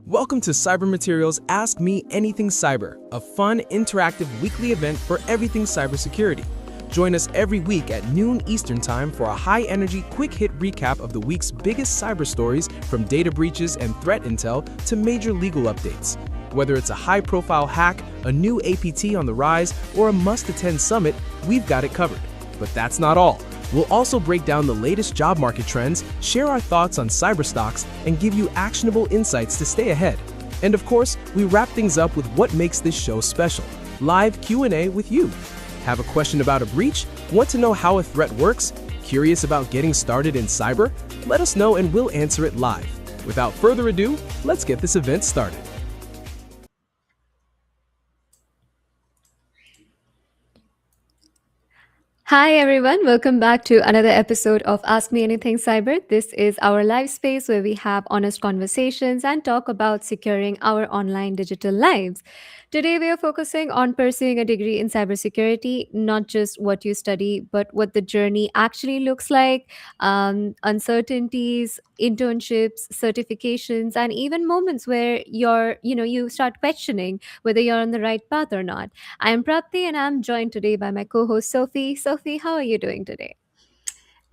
Welcome to Cyber Materials Ask Me Anything Cyber, a fun, interactive weekly event for everything cybersecurity. Join us every week at noon Eastern Time for a high-energy, quick-hit recap of the week's biggest cyber stories, from data breaches and threat intel to major legal updates. Whether it's a high-profile hack, a new APT on the rise, or a must-attend summit, we've got it covered. But that's not all. We'll also break down the latest job market trends, share our thoughts on cyber stocks, and give you actionable insights to stay ahead. And of course, we wrap things up with what makes this show special: live Q&A with you. Have a question about a breach? Want to know how a threat works? Curious about getting started in cyber? Let us know and we'll answer it live. Without further ado, let's get this event started. Hi, everyone. Welcome back to another episode of Ask Me Anything Cyber. This is our live space where we have honest conversations and talk about securing our online digital lives. Today, we are focusing on pursuing a degree in cybersecurity, not just what you study, but what the journey actually looks like, uncertainties, internships, certifications, and even moments where you start questioning whether you're on the right path or not. I am Prapti and I'm joined today by my co host Sophie. Sophie, how are you doing today?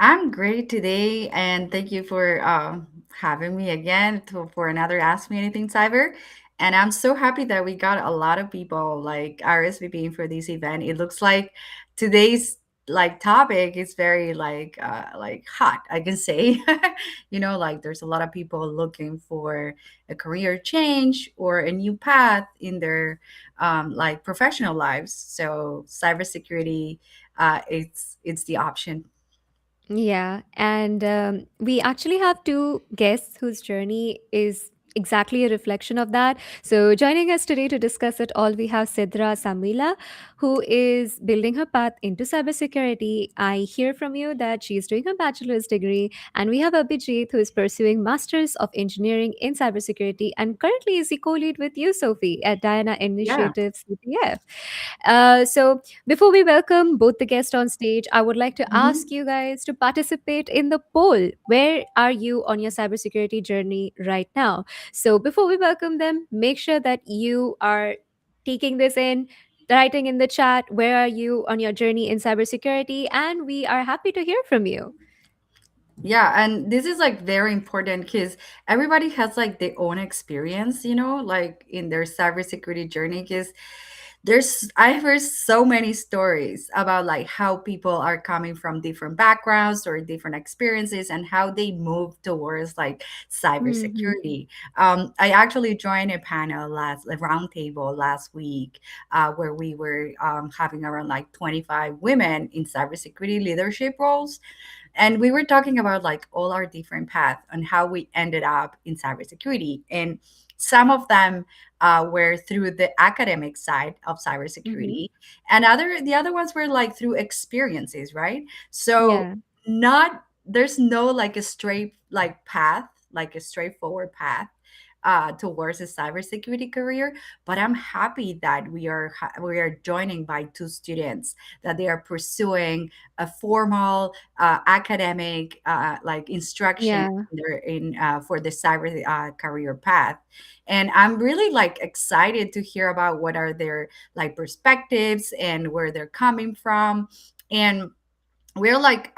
I'm great today, and thank you for having me again for another Ask Me Anything Cyber. And I'm so happy that we got a lot of people like RSVPing for this event. It looks like today's like topic is very like hot, I can say. Like there's a lot of people looking for a career change or a new path in their like professional lives. So cybersecurity, it's the option. Yeah, and we actually have two guests whose journey is exactly a reflection of that. So, joining us today to discuss it all, we have Sidra Samila, who is building her path into cybersecurity. I hear from you that she is doing her bachelor's degree, and we have Abhijit, who is pursuing Masters of Engineering in Cybersecurity, and currently is the co-lead with you, Sophie, at Diana Yeah. Initiative CPF. So, before we welcome both the guests on stage, I would like to ask Mhm. you guys to participate in the poll. Where are you on your cybersecurity journey right now? So, before we welcome them, make sure that you are taking this in, writing in the chat, where are you on your journey in cybersecurity? And we are happy to hear from you. Yeah, and this is like very important because everybody has like their own experience, like in their cybersecurity journey. Because I've heard so many stories about like how people are coming from different backgrounds or different experiences and how they move towards like Mm-hmm. cybersecurity. I actually joined a round table last week, where we were having around like 25 women in cybersecurity leadership roles, and we were talking about like all our different paths and how we ended up in cybersecurity. And some of them were through the academic side of Mm-hmm. cybersecurity, and the other ones were like through experiences, right? So Yeah. not there's no like a straight like path, like a straightforward path towards a cybersecurity career. But I'm happy that we are joining by two students that they are pursuing a formal academic like instruction Yeah. for the cyber career path. And I'm really like excited to hear about what are their like perspectives and where they're coming from. And we're like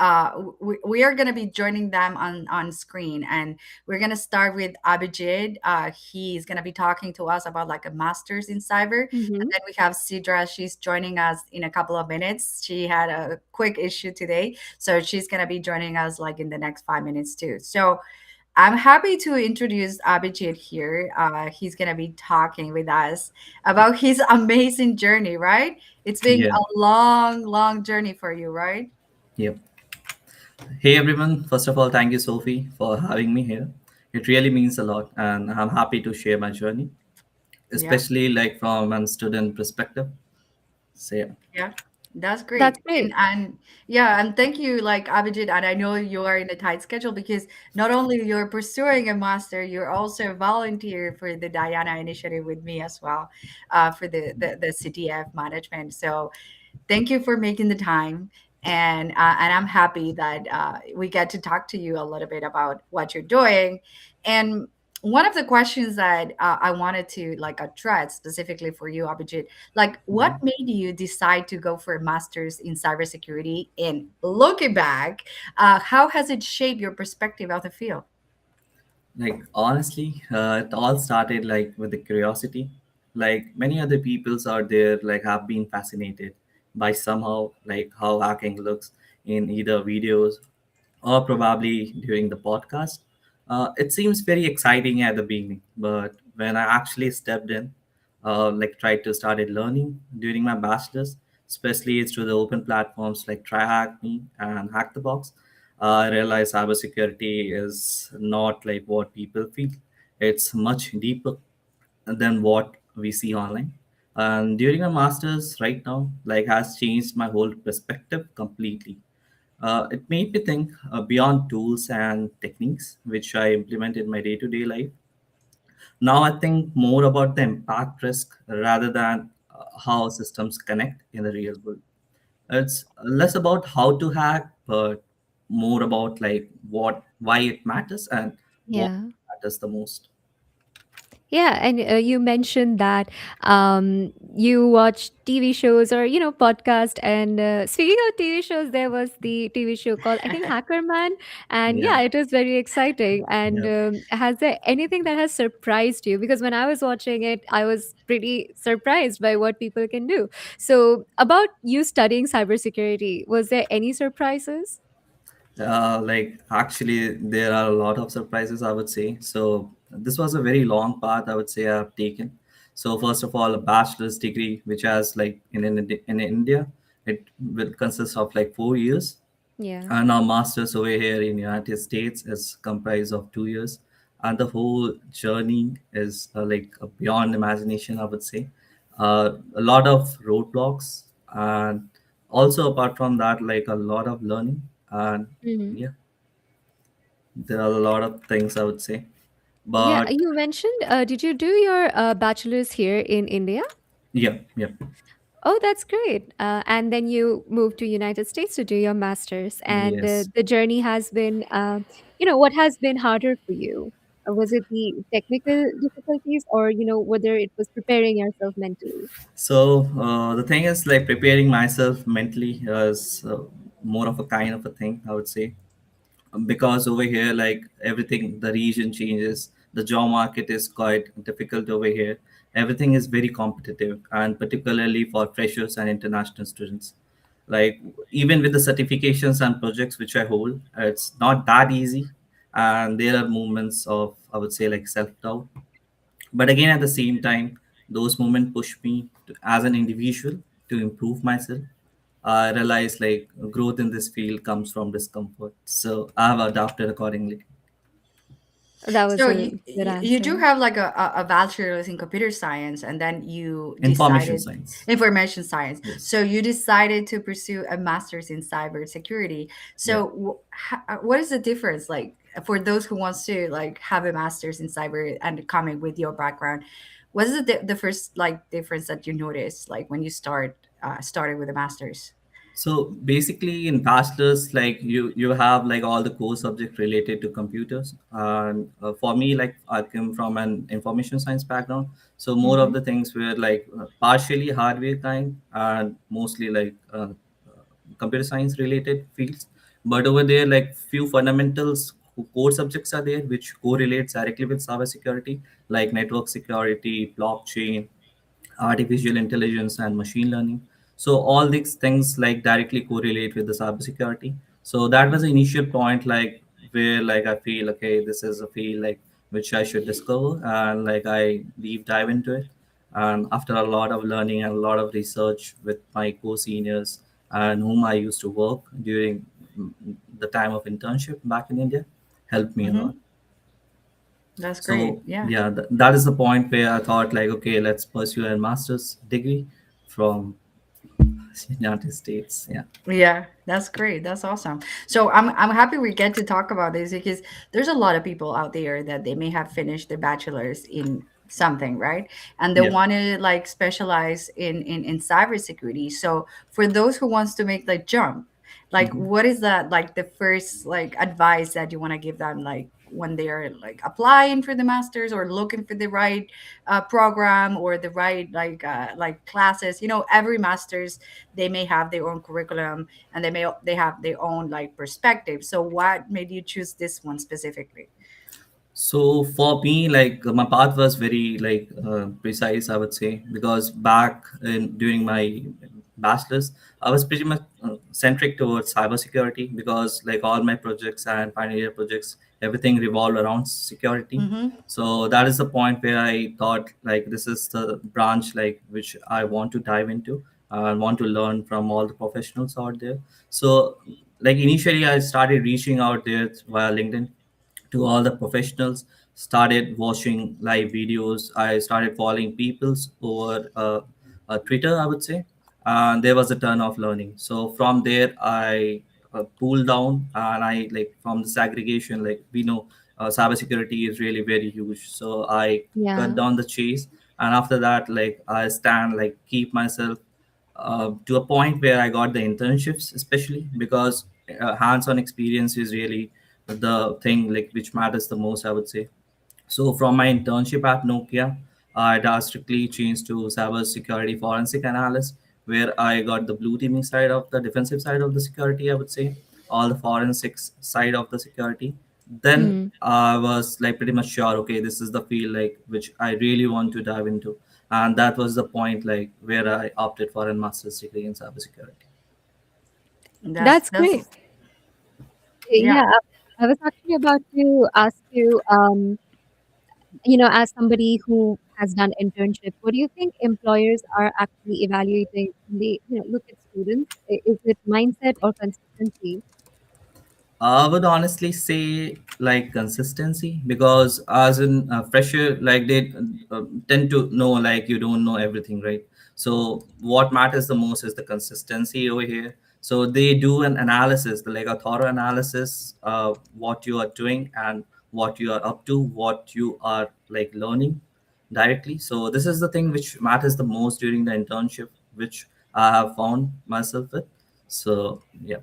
we are going to be joining them on screen, and we're going to start with Abhijit. He's going to be talking to us about like a master's in cyber, and Mm-hmm. then we have Sidra. She's joining us in a couple of minutes. She had a quick issue today, so she's going to be joining us like in the next 5 minutes too. So I'm happy to introduce Abhijit here. He's going to be talking with us about his amazing journey, right? It's been Yeah, a long, long journey for you, right? yep. Hey everyone, first of all, thank you, Sophie, for having me here. It really means a lot, and I'm happy to share my journey, Yeah. especially like from a student perspective. So, yeah, Yeah, that's That's great. And great. and yeah, and thank you, like Abhijit. And I know you are in a tight schedule because not only you're pursuing a master, you're also a volunteer for the Diana initiative with me as well, for the CTF management. So thank you for making the time, and I'm happy that we get to talk to you a little bit about what you're doing. And one of the questions that I wanted to like address specifically for you, Abhijit, like what mhm. made you decide to go for a master's in cybersecurity? And looking back, how has it shaped your perspective of the field? Like honestly, it all started like with the curiosity. Like many other peoples out there, like have been fascinated by somehow like how hacking looks in either videos or probably during the podcast. It seems very exciting at the beginning, but when I actually stepped in, like tried to started learning during my bachelor's, especially through the open platforms like TryHackMe and Hack the Box, I realized cybersecurity is not like what people feel. It's much deeper than what we see online. And during my master's right now, like has changed my whole perspective completely. It made me think beyond tools and techniques, which I implement in my day to day life. Now I think more about the impact risk rather than how systems connect in the real world. It's less about how to hack, but more about like why it matters and what Yeah. matters the most. Yeah, and you mentioned that you watch TV shows or podcast. And speaking of TV shows, there was the TV show called I think Hacker Man, and Yeah, yeah, it was very exciting. And yeah. has there anything that has surprised you? Because when I was watching it, I was pretty surprised by what people can do. So, about you studying cybersecurity, was there any surprises? Like actually, there are a lot of surprises, I would say. So this was a very long path, I would say, I've taken. So first of all, a bachelor's degree, which has like in India, it will consist of like 4 years, Yeah. and our masters over here in United States is comprised of 2 years, and the whole journey is like beyond imagination, I would say. A lot of roadblocks, and also apart from that, like a lot of learning, and Mhm. yeah, there are a lot of things I would say. Yeah, But you mentioned, did you do your bachelor's here in India? yeah, yeah, Oh, that's great. And then you moved to United States to do your master's, and yes. the journey has been, what has been harder for you? Was it the technical difficulties, or whether it was preparing yourself mentally? So the thing is, like preparing myself mentally is more of a kind of a thing, I would say, because over here, like everything, the region changes. The job market is quite difficult over here. everything is very competitive, and particularly for freshers and international students. Like, even with the certifications and projects which I hold, it's not that easy, and there are moments of, I would say, like self doubt. But again, at the same time, those moments push me as an individual to improve myself. I realize like growth in this field comes from discomfort, so I have adapted accordingly. That was So a good you do answer. have like a bachelor's in computer science, and then you Information decided science. information science. Yes. So you decided to pursue a master's in cybersecurity. Yeah. So what is the difference, like, for those who wants to like have a master's in cyber and coming with your background? What is the first like difference that you notice, like when you started with a master's? So basically, in bachelor's, like you have like all the core subject related to computers, and for me, like I came from an information science background, so more of Mm-hmm. the things were like partially hardware kind and mostly like computer science related fields. But over there, like few fundamentals core subjects are there which correlates directly with cybersecurity, like network security, blockchain, artificial intelligence, and machine learning. So all these things like directly correlate with the cybersecurity. So that was the initial point, like where like I feel okay, this is a field like which I should discover, and like I deep dive into it. And after a lot of learning and a lot of research with my co-seniors and whom I used to work during the time of internship back in India, helped me a lot. Mm-hmm. That's great. So Yeah. yeah, that is the point where I thought like, okay, let's pursue a master's degree from United States. Yeah. Yeah, that's great. That's awesome. So I'm happy we get to talk about this because there's a lot of people out there that they may have finished their bachelor's in something, right? And they Yeah. want to like specialize in cybersecurity. So for those who wants to make the jump, like Mhm. what is that like the first like advice that you want to give them, like when they're like applying for the masters or looking for the right program or the right like classes? You know, every masters, they may have their own curriculum, and they have their own like perspective. So what made you choose this one specifically? So for me, like my path was very like precise, I would say, because back in during my bachelor's, I was pretty much centric towards cybersecurity because like all my projects and final year projects, everything revolved around security. Mm-hmm. So that is the point where I thought like this is the branch like which I want to dive into and want to learn from all the professionals out there. So like initially, I started reaching out there via LinkedIn to all the professionals, started watching live videos. I started following people's over Twitter, I would say, and there was a ton of learning. So from there I pulled down, and I like from the segregation, like we know cybersecurity is really very huge, so I cut Yeah. down the chase. And after that, like I stand like keep myself to a point where I got the internships, especially because hands-on experience is really the thing like which matters the most, I would say. So from my internship at Nokia, I drastically changed to cybersecurity forensic analyst, where I got the blue teaming side of the defensive side of the security, I would say, all the forensics side of the security. Then Hmm. I was like pretty much sure, okay, this is the field like which I really want to dive into, and that was the point like where I opted for a master's degree in cybersecurity. That's That's great. yeah. Yeah, I was actually about to ask you, as somebody who has done internship, what do you think employers are actually evaluating when they, look at students? Is it mindset or consistency? I would honestly say like consistency, because as in fresher, like they tend to know like you don't know everything, right? So what matters the most is the consistency over here. So they do an analysis, like a thorough analysis, what you are doing and what you are up to, what you are like learning directly. So this is the thing which matters the most during the internship, which I have found myself with. So yeah.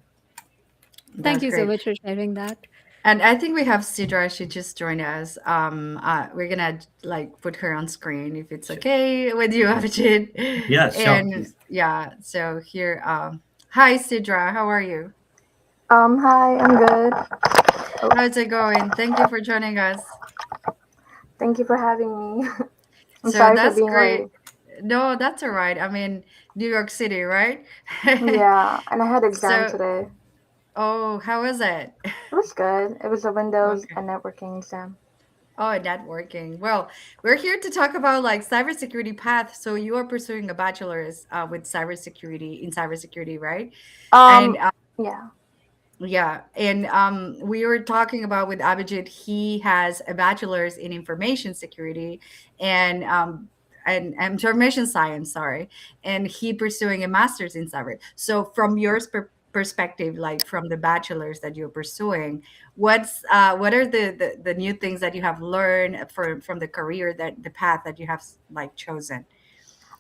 Thank That's you so great. much for sharing that. And I think we have Sidra. She just joined us. We're gonna like put her on screen if it's Sure. okay with you, Yeah. Abhijit. Yeah, sure, And please. yeah, so here, hi Sidra, how are you? Hi, I'm good. Oh, How's it going? Thank you for joining us. thank you for having me. I'm So sorry for that's being great. late. No, that's all right. I mean, New York City, right? Yeah, and I had exam So, today. oh, how is it? It was good. It was a Windows Okay. and networking exam. Oh, networking. Well, we're here to talk about like cybersecurity path. So you are pursuing a bachelor's with cybersecurity in cybersecurity, right? And Um, yeah. yeah, and we were talking about with Abhijit. He has a bachelor's in information security and information science. Sorry, and he pursuing a master's in cyber. So, from your perspective, like from the bachelor's that you're pursuing, what are the new things that you have learned from the career that the path that you have like chosen?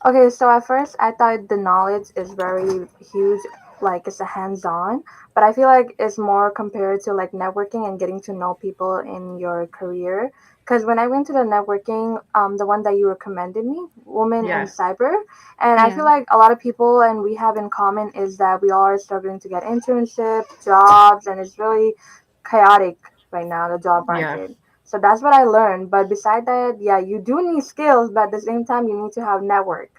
Okay, so at first I thought the knowledge is very huge, like it's a hands-on, but I feel like it's more compared to like networking and getting to know people in your career. Because when I went to the networking, the one that you recommended me, Women in Yeah, Cyber, and I feel Yeah. like a lot of people and we have in common is that we all are struggling to get internships, jobs, and it's really chaotic right now, the job yeah. market. So that's what I learned. But beside that, yeah, you do need skills, but at the same time, you need to have network.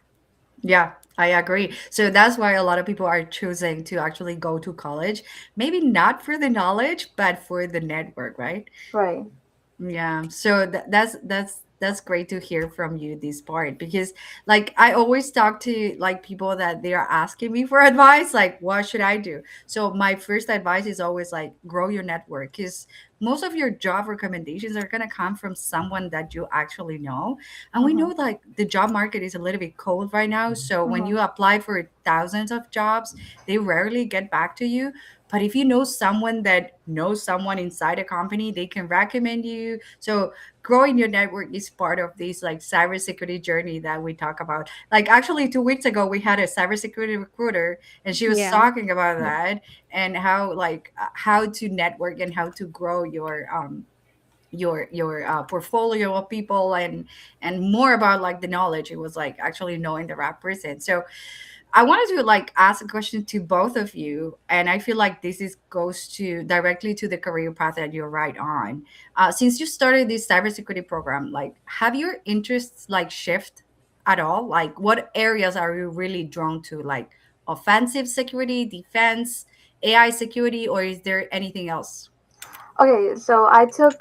Yeah, I agree. So that's why a lot of people are choosing to actually go to college. Maybe not for the knowledge, but for the network, right? Right. Yeah, so that's great to hear from you this part because like I always talk to like people that they are asking me for advice like what should I do? So my first advice is always like grow your network because most of your job recommendations are going to come from someone that you actually know. And we know Mhm. like the job market is a little bit cold right now, so when you Mhm. apply for thousands of jobs, they rarely get back to you. But if you know someone that knows someone inside a company, they can recommend you. So growing your network is part of this like cybersecurity journey that we talk about. Like actually 2 weeks ago, we had a cybersecurity recruiter and she was Yeah. talking about Yeah. that and how like how to network and how to grow your portfolio of people and more about like the knowledge. It was like actually knowing the right person. So I wanted to like ask a question to both of you, and I feel like this is goes to directly to the career path that you're right on. Since you started this cybersecurity program, like have your interests like shift at all? Like what areas are you really drawn to? Like offensive security, defense, AI security, or is there anything else? Okay, so I took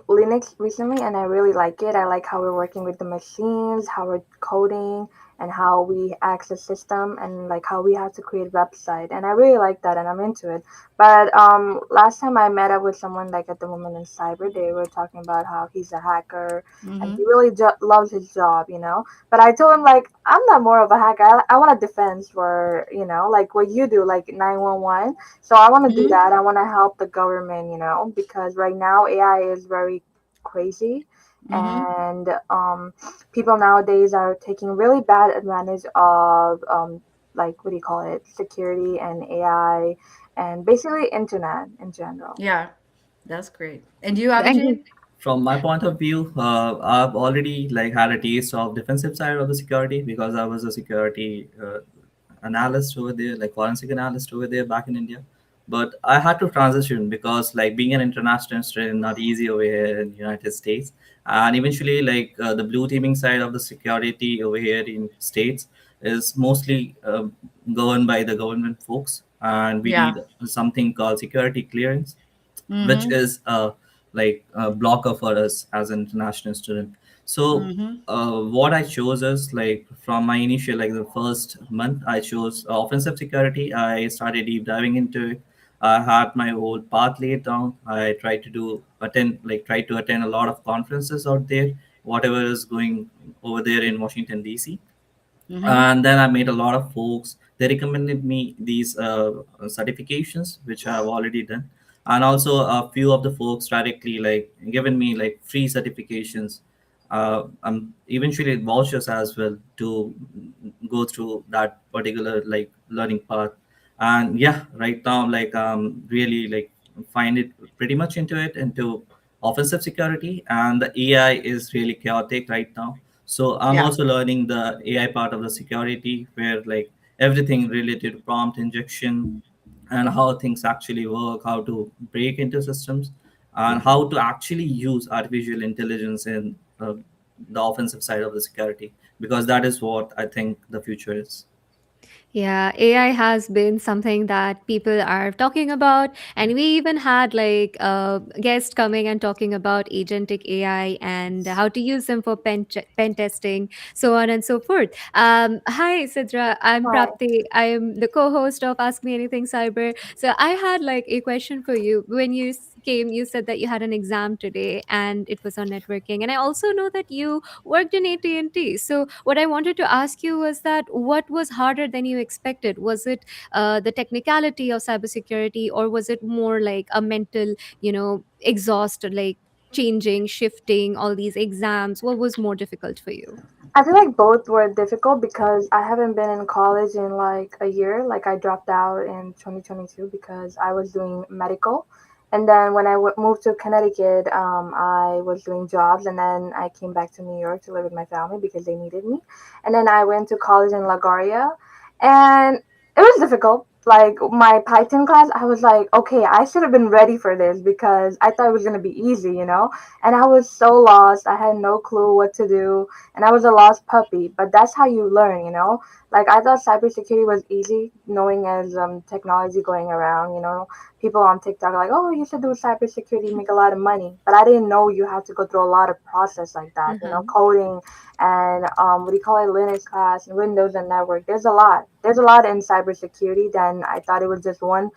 Linux recently and I really like it. I like how we're working with the machines, how we're coding, and how we access system and like how we have to create website. And I really like that and I'm into it. But last time I met up with someone like at the Women in Cyber, they were talking about how he's a hacker and Mm-hmm. he really loves his job, you know. But I told him like I'm not more of a hacker. I want a defense for like what you do, like 911. So I want to do Mm-hmm. that. I want to help the government, because right now AI is very crazy, Mm-hmm. and people nowadays are taking really bad advantage of like what do you call it, security and AI, and basically internet in general. Yeah, that's great. And you, And Abhijit? From my point of view, I've already like had a taste of defensive side of the security because I was a security analyst over there, like forensic analyst over there back in India. But I had to transition because like being an international student not easy over here in the United States, and eventually like the blue teaming side of the security over here in States is mostly governed by the government folks, and we Yeah. need something called security clearance, which Mm-hmm. is like a blocker for us as an international student. So Mm-hmm. what I chose is like from my initial like the first month I chose offensive security. I started deep diving into it. I had my whole path laid down. I tried to try to attend a lot of conferences out there, whatever is going over there in Washington DC. Mm-hmm. And then I made a lot of folks. They recommended me these certifications, which I have already done, and also a few of the folks directly like given me like free certifications. Eventually vouchers as well to go through that particular like learning path. And yeah, right now like really like find it pretty much into offensive security, and the AI is really chaotic right now. So I'm Yeah. also learning the AI part of the security, where like everything related to prompt injection and how things actually work, how to break into systems, and how to actually use artificial intelligence in the offensive side of the security, because that is what I think the future is. Yeah, AI has been something that people are talking about, and we even had like a guest coming and talking about agentic AI and how to use them for pen testing, so on and so forth. Hi, Sidra. I'm Right. Prapti. I am the co-host of Ask Me Anything Cyber. So I had like a question for you. When you came, you said that you had an exam today, and it was on networking. And I also know that you worked in AT&T. So what I wanted to ask you was that what was harder than you expected? Was it the technicality of cybersecurity, or was it more like a mental, exhaust, like changing, shifting all these exams? What was more difficult for you? I feel like both were difficult because I haven't been in college in like a year. Like I dropped out in 2022 because I was doing medical. And then when I moved to Connecticut, I was doing jobs, and then I came back to New York to live with my family because they needed me. And then I went to college in LaGuardia, and it was difficult. Like my Python class, I was like, okay, I should have been ready for this because I thought it was gonna be easy. And I was so lost. I had no clue what to do, and I was a lost puppy. But that's how you learn. Like I thought cybersecurity was easy, knowing as technology going around. People on TikTok are like, oh, you should do cybersecurity, make a lot of money. But I didn't know you have to go through a lot of process like that. Uh-huh. Coding and what do you call it, Linux class and Windows and network. There's a lot. There's a lot in cybersecurity. Then I thought it was just one,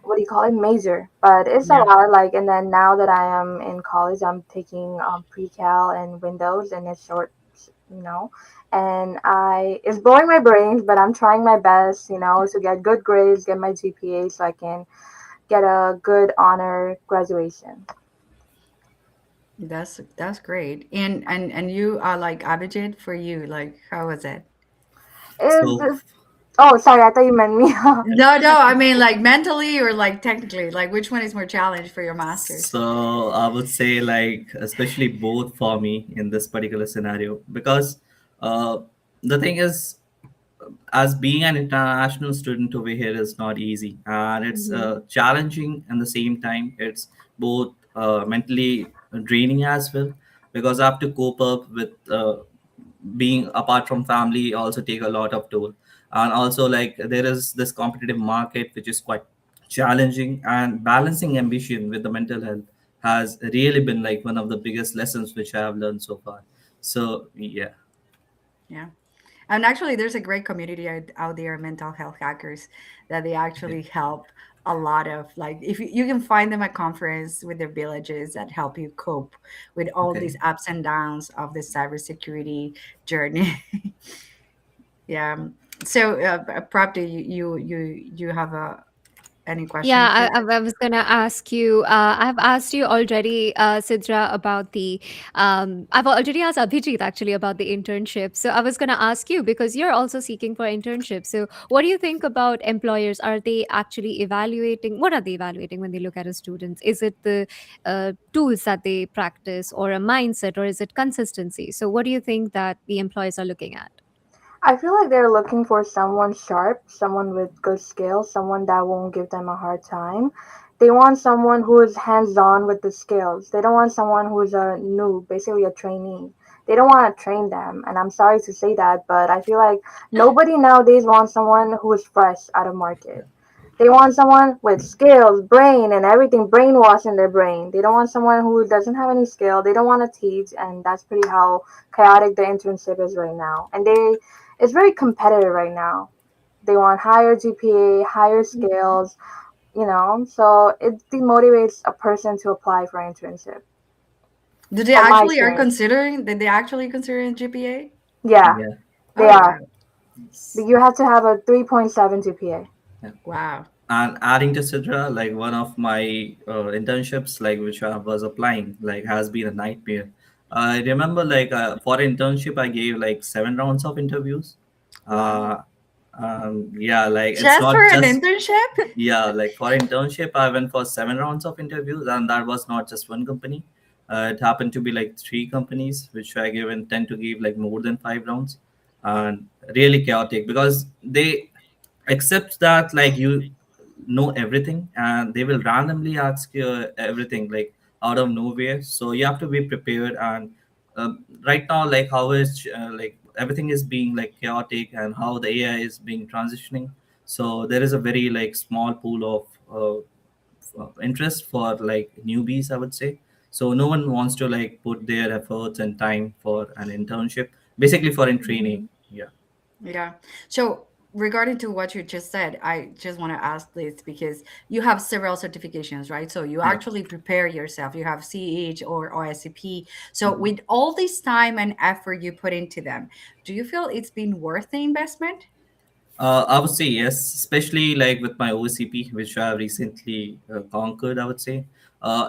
what do you call it, major, but it's a Yeah. lot. Like, and then now that I am in college, I'm taking pre-cal and Windows, and it's short, you know, and I it's blowing my brains, but I'm trying my best, to get good grades, get my GPA, so I can get a good honor graduation. That's great. And you are like Abhijit, for you, like how was it? It's So oh, sorry, I thought you meant me. No, no, I mean like mentally or like technically, like which one is more challenge for your masters? So I would say, like, especially both for me in this particular scenario, because uh, the thing is, as being an international student over here is not easy, and it's Mm-hmm. challenging at the same time. It's both mentally draining as well, because I have to cope up with being apart from family, also take a lot of toll. And also, like, there is this competitive market which is quite challenging, and balancing ambition with the mental health has really been like one of the biggest lessons which I have learned so far. So yeah. Yeah. And actually, there's a great community out there, mental health hackers, that they Yeah. actually help a lot of, like, if you can find them at conference with their villages that help you cope with all Okay. these ups and downs of the cybersecurity journey. Yeah. So, Prapti, you have any question Yeah, for? I was gonna ask you. I've asked you already, Sidra, about the. I've already asked Abhijit actually about the internship. So I was gonna ask you because you're also seeking for internships. So what do you think about employers? Are they actually evaluating? What are they evaluating when they look at a student? Is it the tools that they practice, or a mindset, or is it consistency? So what do you think that the employers are looking at? I feel like they're looking for someone sharp, someone with good skills, someone that won't give them a hard time. They want someone who is hands on with the skills. They don't want someone who's a noob, basically a trainee. They don't want to train them. And I'm sorry to say that, but I feel like nobody nowadays wants someone who is fresh out of market. They want someone with skills, brain, and everything brainwashed in their brain. They don't want someone who doesn't have any skill. They don't want to teach, and that's pretty how chaotic the internship is right now. And it's very competitive right now. They want higher GPA, higher skills, so it demotivates a person to apply for internship, Do they from my actually are experience. considering? Did they actually considering GPA? Yeah, Yeah. they Oh are. wow, You have to have a 3.7 GPA. Yeah. wow. And adding to Sidra, like one of my internships, like which I was applying, like has been a nightmare. I remember, like, for internship, I gave like 7 rounds of interviews. Wow. Uh, yeah, like it's Just for not an just, internship? yeah, like for internship, I went for 7 rounds of interviews, and that was not just one company. It happened to be like 3 companies, which I given tend to give like more than 5 rounds, and really chaotic because they accept that like you know everything, and they will randomly ask you everything like out of nowhere. So you have to be prepared, and right now, like how is like everything is being like chaotic, and how the AI is being transitioning. So there is a very like small pool of interest for like newbies, I would say. So no one wants to like put their efforts and time for an internship, basically for in training. Mhm. Yeah. Yeah. So regarding to what you just said, I just want to ask this because you have several certifications, right? So you Yeah. actually prepare yourself. You have CH or OSCP. So Mhm. with all this time and effort you put into them, do you feel it's been worth the investment? I would say yes, especially like with my OCP, which I have recently conquered. I would say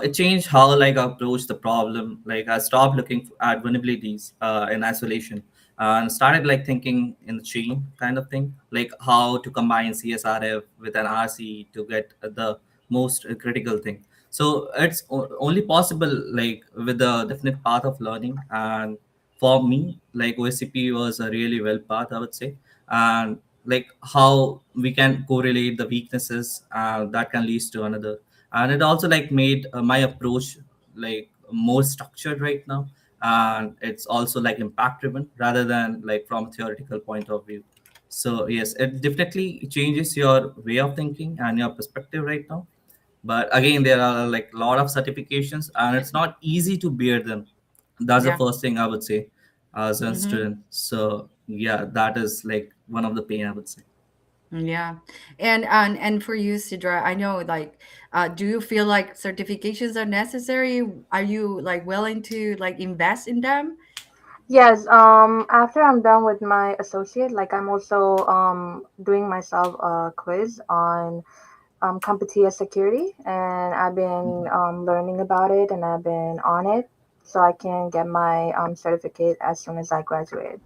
it changed how like I approach the problem. Like I stopped looking at vulnerabilities in isolation and started like thinking in the chain kind of thing, like how to combine CSRF with an RC to get the most critical thing. So it's only possible like with a definite path of learning. And for me, like OSCP was a really well path, I would say. And like how we can correlate the weaknesses that can lead to another. And it also like made my approach like more structured right now, and it's also like impact driven rather than like from a theoretical point of view. So yes, it definitely changes your way of thinking and your perspective right now. But again, there are like a lot of certifications, and it's not easy to bear them. That's the Yeah. first thing I would say as a Mm-hmm. student. So yeah, that is like one of the pain, I would say. Yeah. And for you, Sidra, I know like do you feel like certifications are necessary? Are you like willing to like invest in them? Yes, after I'm done with my associate, like I'm also doing myself a quiz on CompTIA security, and I've been Mhm. learning about it and I've been on it so I can get my certificate as soon as I graduate.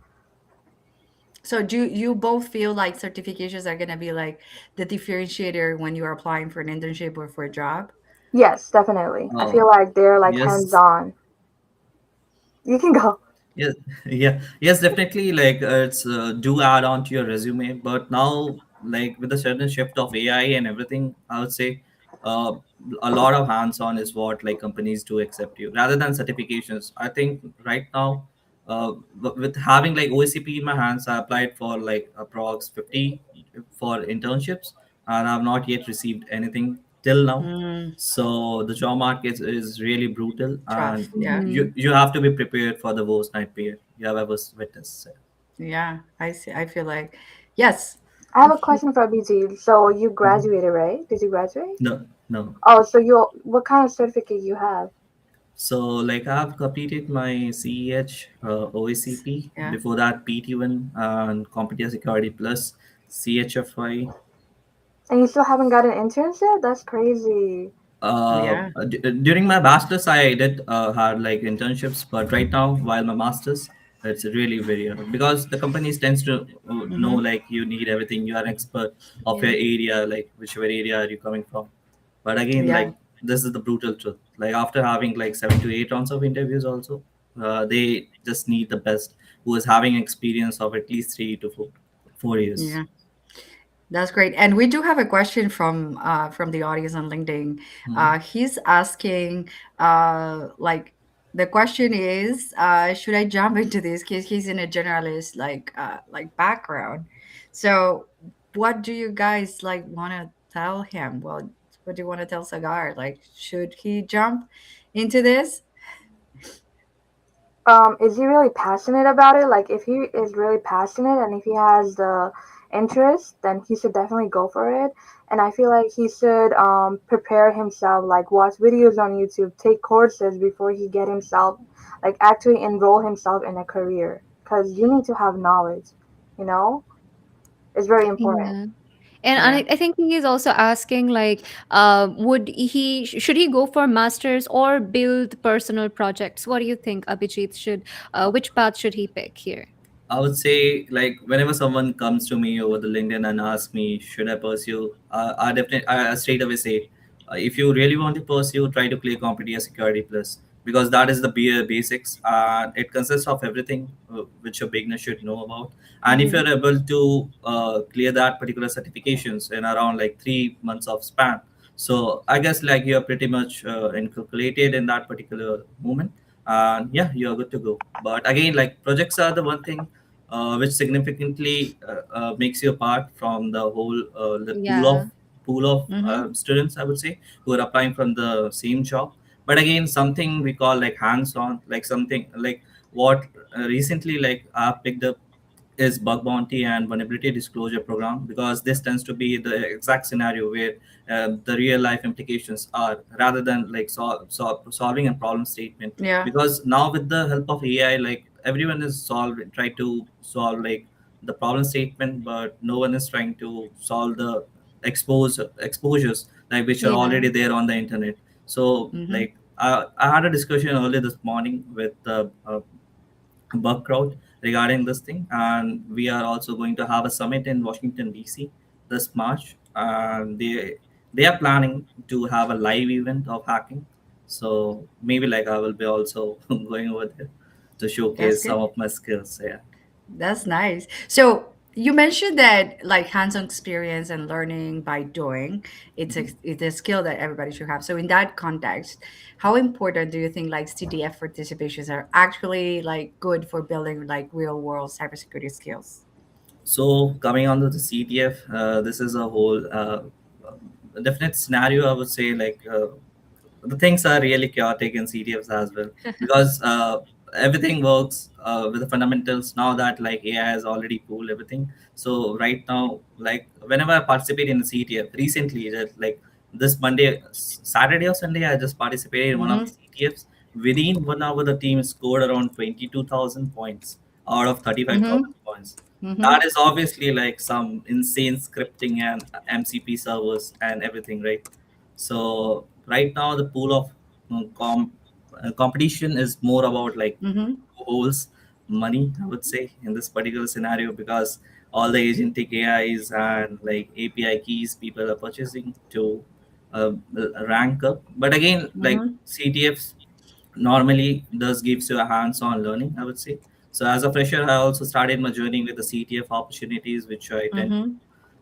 So do you both feel like certifications are gonna be like the differentiator when you are applying for an internship or for a job? Yes, definitely. I Oh, feel like they're like hands yes. on. You can go. Yes, yeah, yes, definitely. Like it's do add on to your resume, but now like with the sudden shift of AI and everything, I would say uh, a lot of hands-on is what like companies do accept you rather than certifications. I think right now, with having like OCP in my hands, I applied for like approx 50 for internships, and I've not yet received anything till now. Mm, So the job market is really brutal, and tough. Yeah. you Mhm. you have to be prepared for the worst nightmare you have ever witnessed. Yeah. I see. I feel like yes. I have a question for BG. So you Mhm. graduated, right? Did you graduate? No, no. Oh, so you what kind of certificate you have? So like I've completed my CEH, OACP. Yeah. Before that, PT1 and Computer Security Plus, CHFI. And you still haven't got an internship? That's crazy. Yeah. During my bachelor's, I did had like internships, but right now, while my master's, it's really very hard because the companies tends to know Mm-hmm. like you need everything. You are an expert of your Yeah. area, like whichever area are you coming from. But again, Yeah. like this is the brutal truth. Like after having like 7 to 8 rounds of interviews, also, they just need the best who is having experience of at least 3 to 4 years. Yeah. That's great. And we do have a question from the audience on LinkedIn. Mhm. He's asking like the question is should I jump into this case? He's in a generalist like background. So what do you guys like want to tell him? Well, what do you want to tell Sagar? Like should he jump into this? Is he really passionate about it? Like, if he is really passionate and if he has the interest, then he should definitely go for it. And I feel like he should prepare himself, like watch videos on YouTube, take courses before he get himself, like actually enroll himself in a career. Because you need to have knowledge, you know? It's very important. Yeah. And Yeah. I think he is also asking like, would he should he go for masters or build personal projects? What do you think, Abhijit? Should which path should he pick here? I would say, like, whenever someone comes to me over the LinkedIn and asks me, should I pursue? I definitely, I straight away say, if you really want to pursue, try to clear Competia Security Plus because that is the basics. It consists of everything which a beginner should know about. And if Mm-hmm. you're able to clear that particular certifications in around like 3 months of span, so I guess like you're pretty much inculcated in that particular moment. and yeah, you're good to go. But again, like projects are the one thing which significantly makes you apart from the whole the Yeah. pool of Mm-hmm. students, I would say, who are applying from the same job. But again, something we call like hands-on, like something like what recently like I picked up is bug bounty and vulnerability disclosure program, because this tends to be the exact scenario where the real life implications are, rather than like solving a problem statement. Yeah. Because now with the help of AI, like everyone is try to solve like the problem statement, but no one is trying to solve the exposures like which are Yeah. already there on the internet. So Mm-hmm. like I had a discussion earlier this morning with bug crowd regarding this thing, and we are also going to have a summit in Washington DC this March, and they are planning to have a live event of hacking. So maybe like I will be also going over there to That's showcase some good. of my skills. Yeah. That's nice. So you mentioned that like hands-on experience and learning by doing, it's a skill that everybody should have. So in that context, how important do you think like CDF participations are actually like good for building like real world cybersecurity skills? So coming on to the CTF, this is a whole definite scenario. I would say like the things are really chaotic in CTFs as well, because everything works with the fundamentals now that like AI has already pulled everything. So right now, like whenever I participate in the CTF, recently that like this Monday, Saturday or Sunday, I just participated in one of the Mm-hmm. CTFs. Within 1 hour, the team scored around 22,000 points out of 35,000 Mm-hmm. points. Mm-hmm. That is obviously like some insane scripting and MCP servers and everything, right? So right now the pool of competition is more about like Mm-hmm. holes money, I would say, in this particular scenario, because all the agentic AIs and like API keys people are purchasing to rank up. But again, like Mm-hmm. CTFs normally does gives you a hands-on learning, I would say. So as a fresher, I also started my journey with the CTF opportunities, which I tend to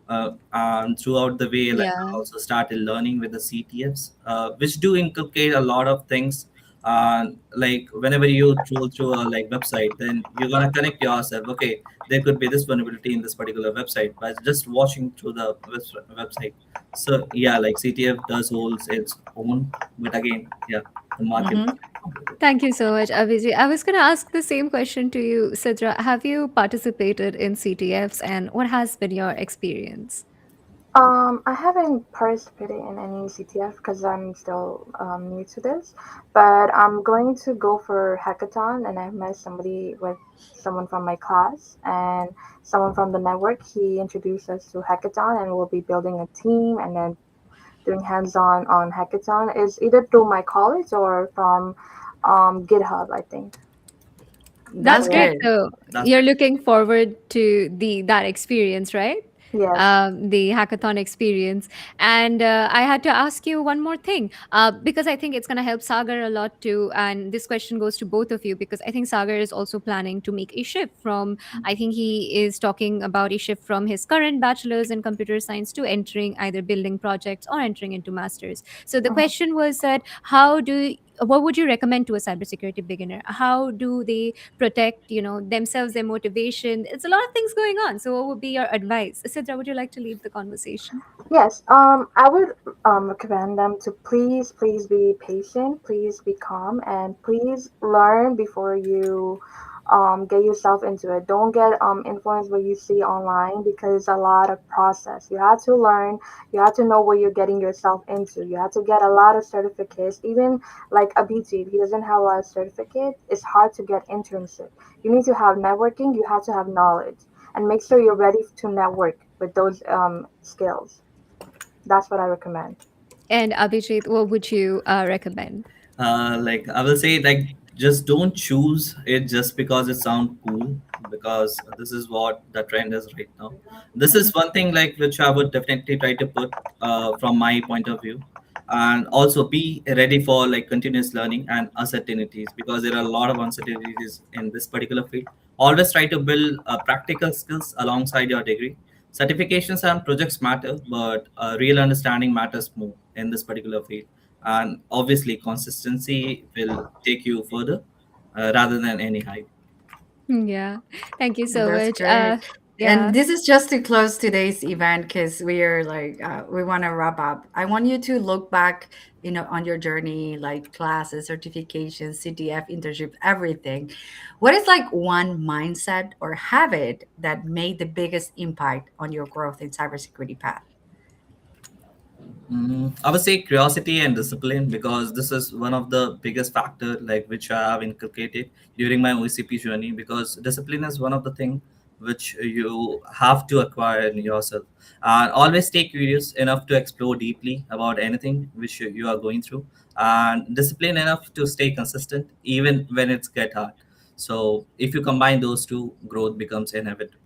Mm-hmm. and throughout the way, like I Yeah. also started learning with the CTFs, which do inculcate a lot of things. Like whenever you troll through a like website, then you're gonna connect yourself. Okay, there could be this vulnerability in this particular website by just watching through the website. So yeah, like CTF does holds its own, but again, yeah, the market is Mm-hmm. very competitive. Thank you so much, Abhijit. I was going to ask the same question to you, Sidra. Have you participated in CTFs and what has been your experience? I haven't participated in any CTF because I'm still new to this, but I'm going to go for hackathon, and I've met someone from my class and someone from the network. He introduced us to hackathon, and we'll be building a team and then doing hands-on on hackathon. Is either through my college or from GitHub, I think. That's That's So great. good. So That's you're looking forward to the that experience, right? yeah. Yes. The hackathon experience. And I had to ask you one more thing because I think it's going to help Sagar a lot too. And this question goes to both of you because I think Sagar is also planning to make a shift from, I think he is talking about a shift from his current bachelor's in computer science to entering either building projects or entering into master's. So the Mhm. question was that how do what would you recommend to a cybersecurity beginner? How do they protect themselves, their motivation? It's a lot of things going on, so what would be your advice? Sidra, would you like to lead the conversation? Yes, I would recommend them to please be patient, please be calm, and please learn before you get yourself into it. Don't get influenced what you see online because it's a lot of process. You have to learn, you have to know what you're getting yourself into. You have to get a lot of certificates. Even like a BT, if he doesn't have a lot of certificate, it's hard to get internship. You need to have networking, you have to have knowledge, and make sure you're ready to network with those skills. That's what I recommend. And Abhijit, what would you recommend? like I will say like just don't choose it just because it sounds cool, because this is what the trend is right now. This is one thing like which I would definitely try to put from my point of view. And also be ready for like continuous learning and uncertainties, because there are a lot of uncertainties in this particular field. Always try to build practical skills alongside your degree. Certifications and projects matter, but real understanding matters more in this particular field. And obviously consistency will take you further. rather than any hype. Yeah. Thank you so That's much. great. Yeah. And this is just to close today's event because we are like we want to wrap up. I want you to look back, on your journey, like classes, certifications, CTF, internship, everything. What is like one mindset or habit that made the biggest impact on your growth in cybersecurity path? I would say curiosity and discipline because this is one of the biggest factor like which I have inculcated during my OCP journey because discipline is one of the thing which you have to acquire in yourself and always stay curious enough to explore deeply about anything which you are going through and discipline enough to stay consistent even when it's get hard. So if you combine those two, growth becomes inevitable.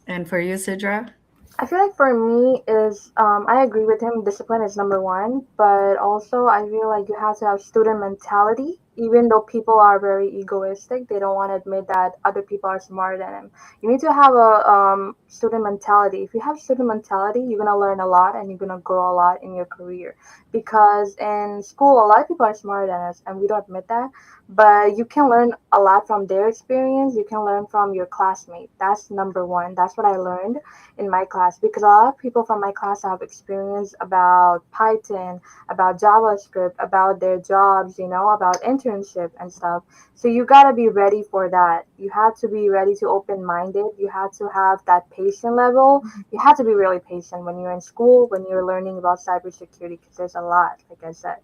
And for you, Sidra? I feel like for me is I agree with him. Discipline is number one, but also I feel like you have to have student mentality. Even though people are very egoistic, they don't want to admit that other people are smarter than them. You need to have a student mentality. If you have student mentality, you're gonna learn a lot and you're gonna grow a lot in your career. Because in school, a lot of people are smarter than us, and we don't admit that. But you can learn a lot from their experience. You can learn from your classmate. That's number one. That's what I learned in my class because a lot of people from my class have experience about Python, about JavaScript, about their jobs, about internship and stuff. So you got to be ready for that. You have to be ready to open minded. You have to have that patient level. You have to be really patient when you're in school, when you're learning about cybersecurity because there's a lot, like I said.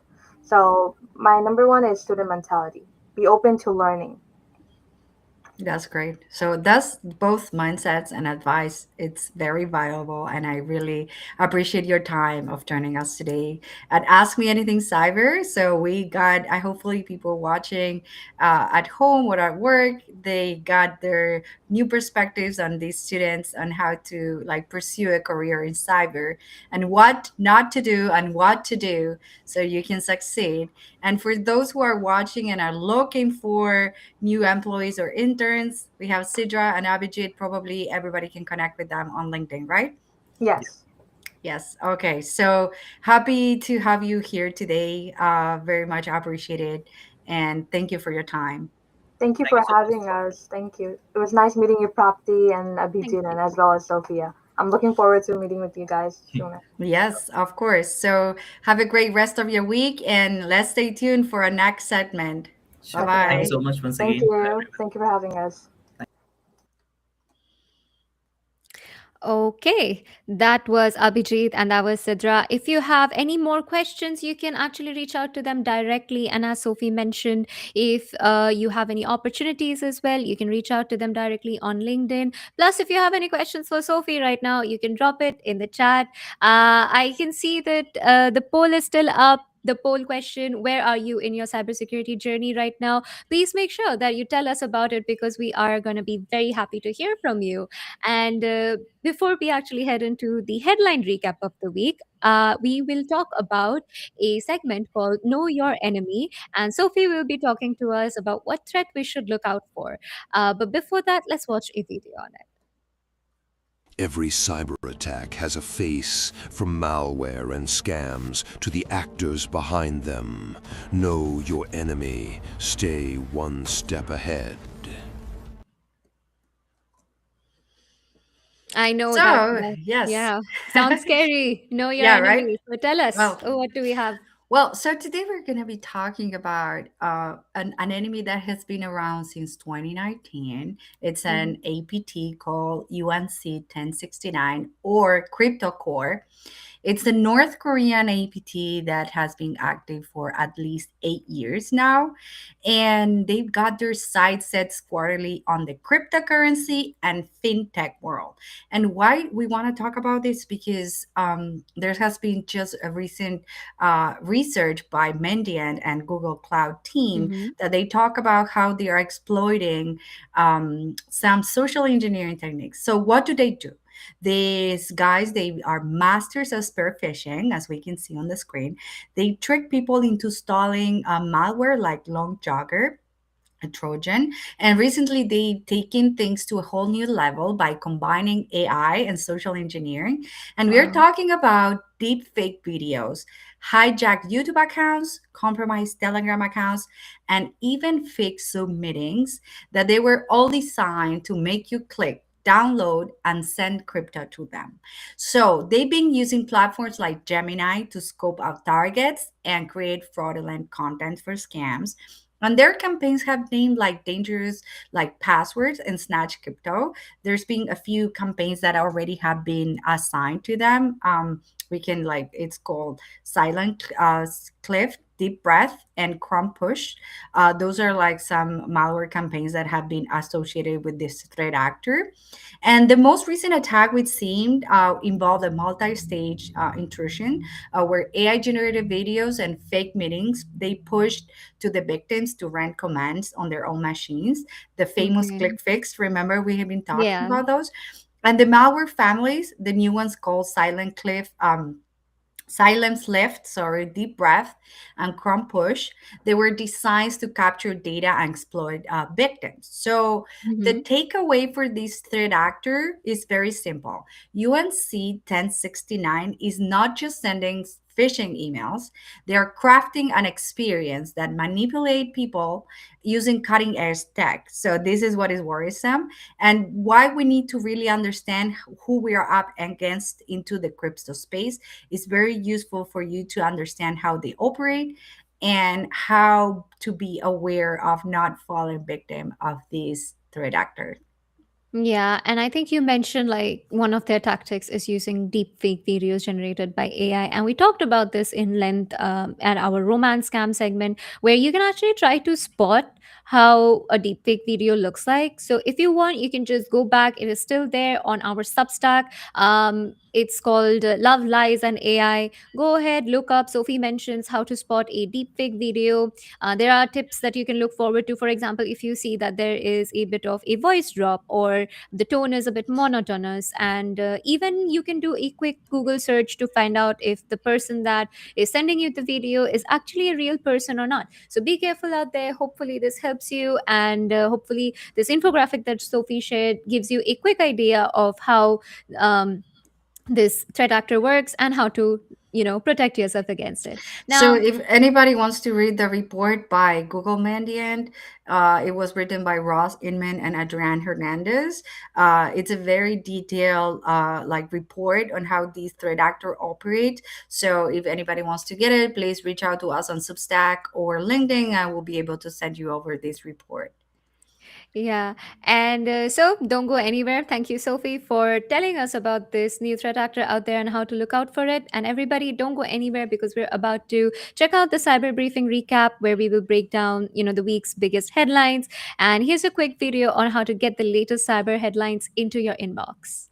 So my number one is student mentality. Be open to learning. That's great. So that's both mindsets and advice. It's very valuable, and I really appreciate your time of joining us today at Ask Me Anything Cyber. So we got, I hopefully people watching at home or at work, they got their new perspectives on these students on how to like pursue a career in cyber and what not to do and what to do so you can succeed. And for those who are watching and are looking for new employees or interns. We have Sidra and Abhijit. Probably everybody can connect with them on LinkedIn, right? Yes. Yes. Okay. So happy to have you here today. Very much appreciated. And thank you for your time. Thank you Thank for you so much. having us. Thank you. It was nice meeting you, Prapti and Thank Abhijit, you. and as well as Sophia. I'm looking forward to meeting with you guys sooner. Yes, of course. So have a great rest of your week and let's stay tuned for our next segment. Bye Sure. Thank you bye. so Definitely. much once Thank again. you. Thank you for having us. Okay, that was Abhijit and that was Sidra. If you have any more questions, you can actually reach out to them directly. And as Sophie mentioned, if you have any opportunities as well, you can reach out to them directly on LinkedIn. Plus, if you have any questions for Sophie right now, you can drop it in the chat. I can see that the poll is still up. The poll question: where are you in your cybersecurity journey right now? Please make sure that you tell us about it because we are going to be very happy to hear from you. And before we actually head into the headline recap of the week, we will talk about a segment called Know Your Enemy. And Sophie will be talking to us about what threat we should look out for. But before that, let's watch a video on it. Every cyber attack has a face, from malware and scams to the actors behind them. Know your enemy. Stay one step ahead. I know that, So, yes. yeah, sounds scary. Know your Yeah, right? enemy. So tell us, Well, what do we have? so today we're going to be talking about an enemy that has been around since 2019. It's Mhm. an APT called UNC 1069 or Crypto Core. It's the North Korean APT that has been active for at least 8 years now. And they've got their sights set squarely on the cryptocurrency and fintech world. And why we want to talk about this because there has been just a recent research by Mendiant and Google Cloud team Mm-hmm. that they talk about how they are exploiting some social engineering techniques. So what do they do? These guys, they are masters of spear phishing, as we can see on the screen. They trick people into installing malware like Long Jogger, a Trojan. And recently, they've taken things to a whole new level by combining AI and social engineering. And we're Wow. talking about deep fake videos. hijack YouTube accounts, compromise Telegram accounts, and even fake Zoom meetings, that they were all designed to make you click, download, and send crypto to them. So they've been using platforms like Gemini to scope out targets and create fraudulent content for scams. And their campaigns have named like dangerous like passwords and snatch crypto. There's been a few campaigns that already have been assigned to them. We can like it's called Silent Cliff, Deep Breath, and Crumb Push. Those are like some malware campaigns that have been associated with this threat actor. And the most recent attack we've seen involved a multi-stage intrusion where AI generated videos and fake meetings they pushed to the victims to run commands on their own machines. The famous Okay. click fix. Remember, we have been talking Yeah. about those. And the malware families, the new ones called Silence Lift, sorry, Deep Breath, and Crumb Push, they were designed to capture data and exploit victims. So the Hmm. takeaway for this threat actor is very simple. UNC 1069 is not just sending phishing emails, they are crafting an experience that manipulate people using cutting edge tech. So this is what is worrisome and why we need to really understand who we are up against into the crypto space. It's very useful for you to understand how they operate and how to be aware of not falling victim of these threat actors. Yeah, and I think you mentioned like one of their tactics is using deep fake videos generated by AI. And we talked about this in length at our romance scam segment, where you can actually try to spot how a deep fake video looks like. So if you want, you can just go back. It is still there on our Substack. It's called Love, Lies, and AI. Go ahead, look up. Sophie mentions how to spot a deep fake video. There are tips that you can look forward to. For example, if you see that there is a bit of a voice drop or the tone is a bit monotonous, and even you can do a quick Google search to find out if the person that is sending you the video is actually a real person or not. So be careful out there. Hopefully, this helps you, and hopefully, this infographic that Sophie shared gives you a quick idea of how. This threat actor works and how to protect yourself against it So, now. if anybody wants to read the report by Google Mandiant, it was written by Ross Inman and Adrian Hernandez. It's a very detailed, like report on how these threat actor operate. So, if anybody wants to get it, please reach out to us on Substack or LinkedIn. I will be able to send you over this report. Yeah. And so don't go anywhere. Thank you, Sophie, for telling us about this new threat actor out there and how to look out for it. And everybody, don't go anywhere because we're about to check out the cyber briefing recap where we will break down, the week's biggest headlines. And here's a quick video on how to get the latest cyber headlines into your inbox.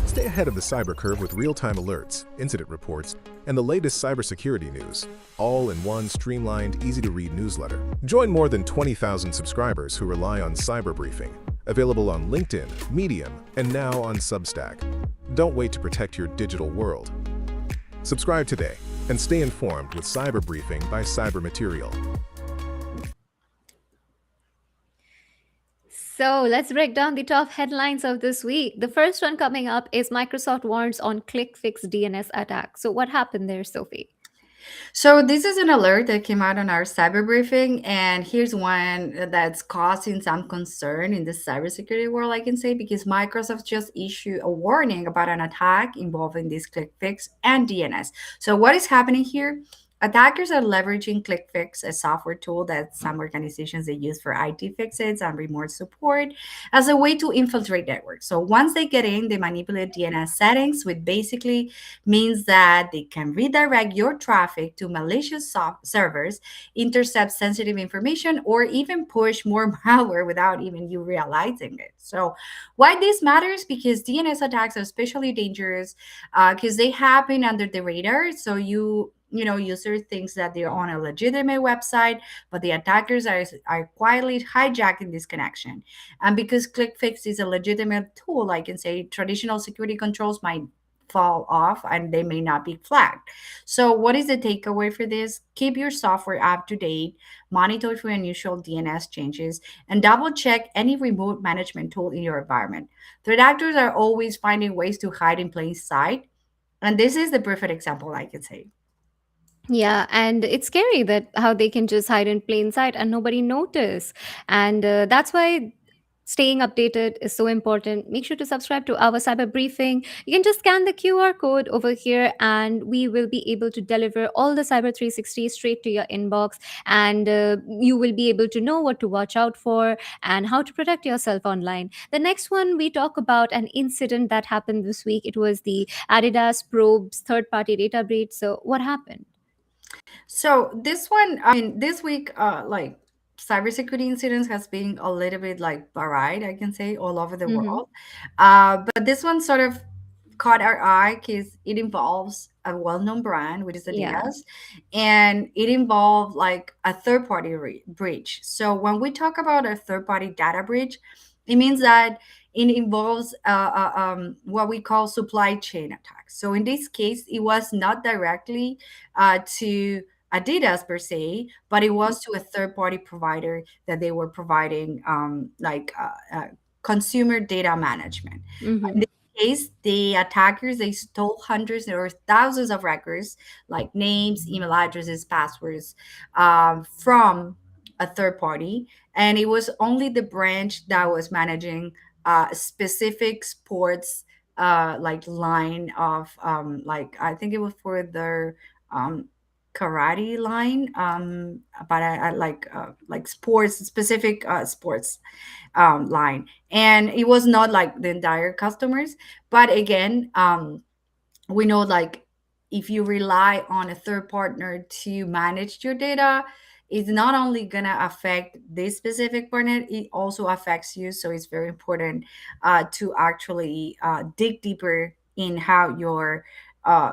Stay ahead of the cyber curve with real-time alerts, incident reports, and the latest cybersecurity news, all in one streamlined, easy-to-read newsletter. Join more than 20,000 subscribers who rely on Cyber Briefing, available on LinkedIn, Medium, and now on Substack. Don't wait to protect your digital world. Subscribe today and stay informed with Cyber Briefing by Cyber Material. So let's break down the top headlines of this week. The first one coming up is Microsoft warns on ClickFix DNS attack. So what happened there, Sophie? So this is an alert that came out on our cyber briefing, and here's one that's causing some concern in the cybersecurity world, I can say, because Microsoft just issued a warning about an attack involving this ClickFix and DNS. So what is happening here? Attackers are leveraging ClickFix, a software tool that some organizations they use for IT fixes and remote support, as a way to infiltrate networks. So once they get in, they manipulate DNS settings, which basically means that they can redirect your traffic to malicious servers, intercept sensitive information, or even push more malware without even you realizing it. So, why this matters? Because DNS attacks are especially dangerous because they happen under the radar. So user thinks that they're on a legitimate website, but the attackers are quietly hijacking this connection. And because ClickFix is a legitimate tool, I can say traditional security controls might fall off and they may not be flagged. So, what is the takeaway for this? Keep your software up to date, monitor for unusual DNS changes, and double check any remote management tool in your environment. Threat actors are always finding ways to hide in plain sight, And this is the perfect example, I could say. Yeah, and it's scary that how they can just hide in plain sight and nobody notice. And that's why staying updated is so important. Make sure to subscribe to our cyber briefing. You can just scan the QR code over here, and we will be able to deliver all the Cyber 360 straight to your inbox. And you will be able to know what to watch out for and how to protect yourself online. The next one, we talk about an incident that happened this week. It was the Adidas Probes third party data breach. So, what happened? So this one, I mean, this week, like cybersecurity incidents has been a little bit like varied, I can say, all over the Mm-hmm. world. But this one sort of caught our eye because it involves a well-known brand, which is Yeah. Adidas, and it involved like a third-party breach. So when we talk about a third-party data breach, it means that it involves what we call supply chain attacks. So in this case, it was not directly to Adidas per se, but it was to a third party provider that they were providing consumer data management. In Mm-hmm. this case, the attackers they stole hundreds or thousands of records like names, email addresses, passwords from a third party, and it was only the branch that was managing specific sports like line of like I think it was for their um, karate line, but I like sports specific sports line, and it was not like the entire customers. But again, we know like if you rely on a third partner to manage your data, it's not only gonna affect this specific partner, it also affects you. So it's very important to actually dig deeper in how your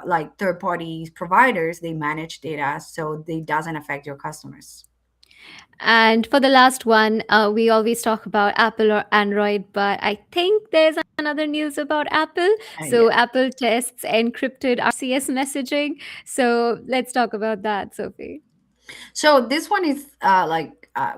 like third party providers they manage data so they doesn't affect your customers. And for the last one, we always talk about Apple or Android, but I think there's another news about Apple. Yeah. So, Apple tests encrypted RCS messaging. So, let's talk about that, Sophie. So this one is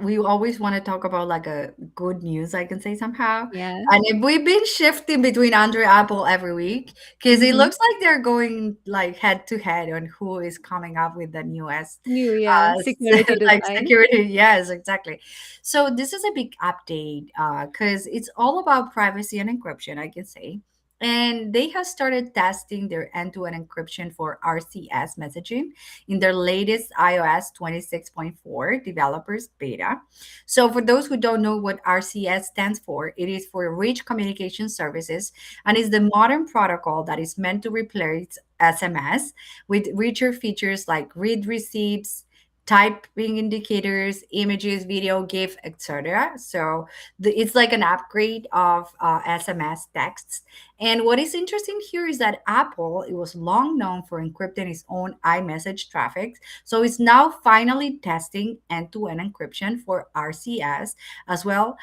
we always want to talk about like a good news, I can say somehow. Yeah. And if we've been shifting between Android and Apple every week because it Mm-hmm. looks like they're going like head to head on who is coming up with the newest New, yeah, security like design. security. Yes, exactly. So this is a big update because it's all about privacy and encryption, I can say. And they have started testing their end-to-end encryption for RCS messaging in their latest iOS 26.4 developers beta. So, for those who don't know what RCS stands for, it is for Rich Communication Services and is the modern protocol that is meant to replace SMS with richer features like read receipts, typing indicators, images, video, GIF, etc. So it's like an upgrade of SMS texts. And what is interesting here is that Apple, it was long known for encrypting its own iMessage traffic. So it's now finally testing end-to-end encryption for RCS as well.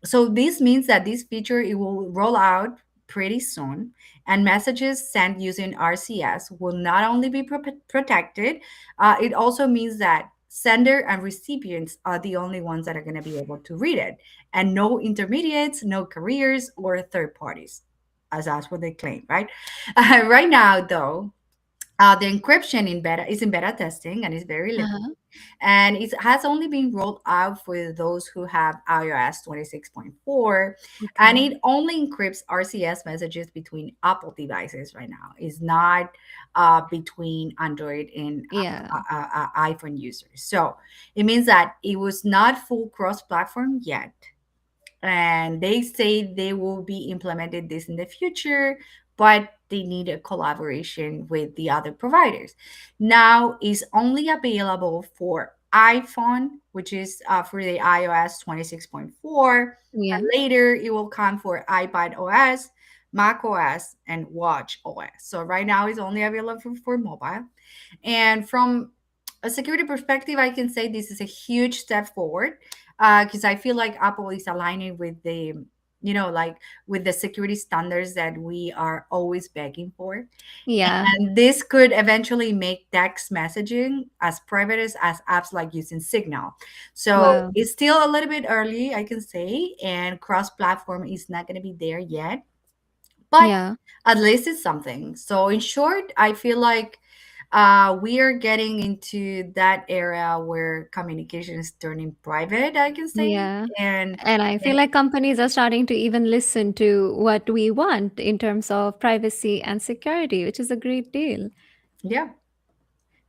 So this means that this feature it will roll out pretty soon, and messages sent using RCS will not only be protected, it also means that sender and recipients are the only ones that are going to be able to read it, and no intermediates, no carriers, or third parties, as that's what they claim, right? Right now, though, the encryption in beta is in beta testing and is very limited, Uh-huh. and it has only been rolled out for those who have iOS 26.4, and Okay. it only encrypts RCS messages between Apple devices right now. It's not between Android and Yeah. iPhone users. So it means that it was not full cross-platform yet, and they say they will be implemented this in the future, but they need a collaboration with the other providers. Now is only available for iPhone, which is for the iOS 26.4, Yeah. and later it will come for iPad OS, Mac OS, and Watch OS. So right now it's only available for mobile. And from a security perspective, I can say this is a huge step forward because I feel like Apple is aligning with the, like with the security standards that we are always begging for. Yeah. And this could eventually make text messaging as private as apps like using Signal. So Wow. it's still a little bit early, I can say, and cross platform is not going to be there yet, but Yeah. at least it's something. So in short, I feel like we are getting into that era where communication is turning private, I can say. Yeah. And And I feel like companies are starting to even listen to what we want in terms of privacy and security, which is a great deal. yeah.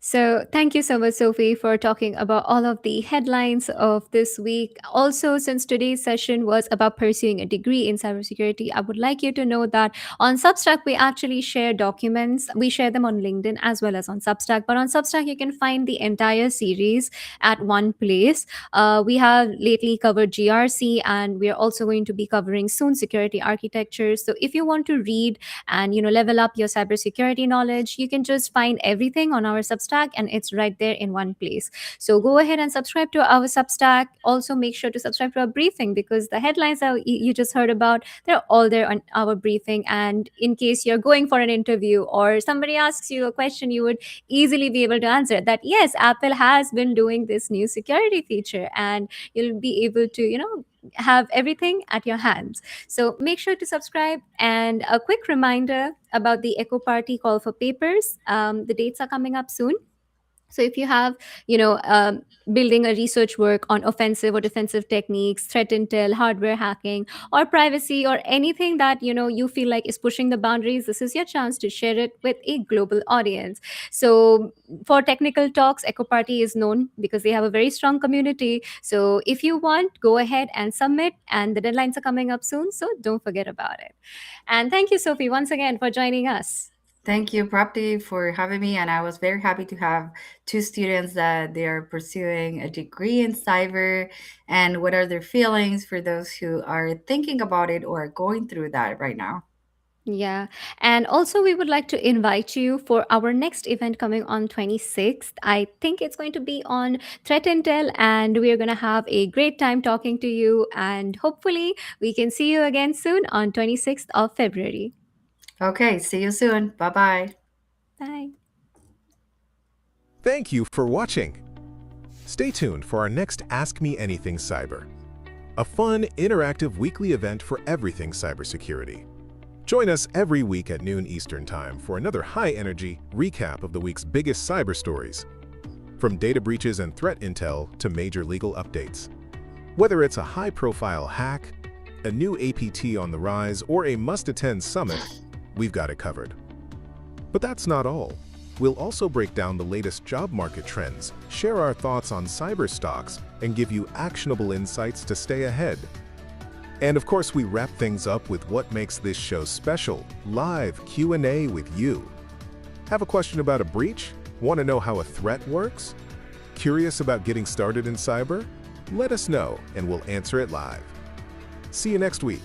So, thank you so much, Sophie, for talking about all of the headlines of this week. Also, since today's session was about pursuing a degree in cybersecurity, I would like you to know that on Substack, we actually share documents. We share them on LinkedIn as well as on Substack. But on Substack, you can find the entire series at one place. We have lately covered GRC, and we are also going to be covering soon security architecture. So, if you want to read and level up your cybersecurity knowledge, you can just find everything on our Substack, and it's right there in one place. So go ahead and subscribe to our Substack. Also make sure to subscribe to our briefing, because the headlines that you just heard about, they're all there on our briefing. And in case you're going for an interview or somebody asks you a question, you would easily be able to answer that yes, Apple has been doing this new security feature, and you'll be able to have everything at your hands. So make sure to subscribe. And a quick reminder about the Echo Party call for papers. The dates are coming up soon. So if you have, building a research work on offensive or defensive techniques, threat intel, hardware hacking, or privacy, or anything that you feel like is pushing the boundaries, this is your chance to share it with a global audience. So for technical talks, Echo Party is known because they have a very strong community. So if you want, go ahead and submit, and the deadlines are coming up soon, so don't forget about it. And thank you, Sophie, once again for joining us. Thank you, Prapti, for having me. And I was very happy to have two students that they are pursuing a degree in cyber. And what are their feelings for those who are thinking about it or are going through that right now? Yeah. And also, we would like to invite you for our next event coming on 26th. I think it's going to be on Threat Intel, and we are going to have a great time talking to you. And hopefully, we can see you again soon on 26th of February. Okay, see you soon. Bye bye. Bye. Thank you for watching. Stay tuned for our next Ask Me Anything Cyber, a fun, interactive weekly event for everything cybersecurity. Join us every week at noon Eastern Time for another high-energy recap of the week's biggest cyber stories, from data breaches and threat intel to major legal updates. Whether it's a high-profile hack, a new APT on the rise, or a must-attend summit, we've got it covered. But that's not all. We'll also break down the latest job market trends, share our thoughts on cyber stocks, and give you actionable insights to stay ahead. And of course, we wrap things up with what makes this show special, live Q&A with you. Have a question about a breach? Want to know how a threat works? Curious about getting started in cyber? Let us know and we'll answer it live. See you next week.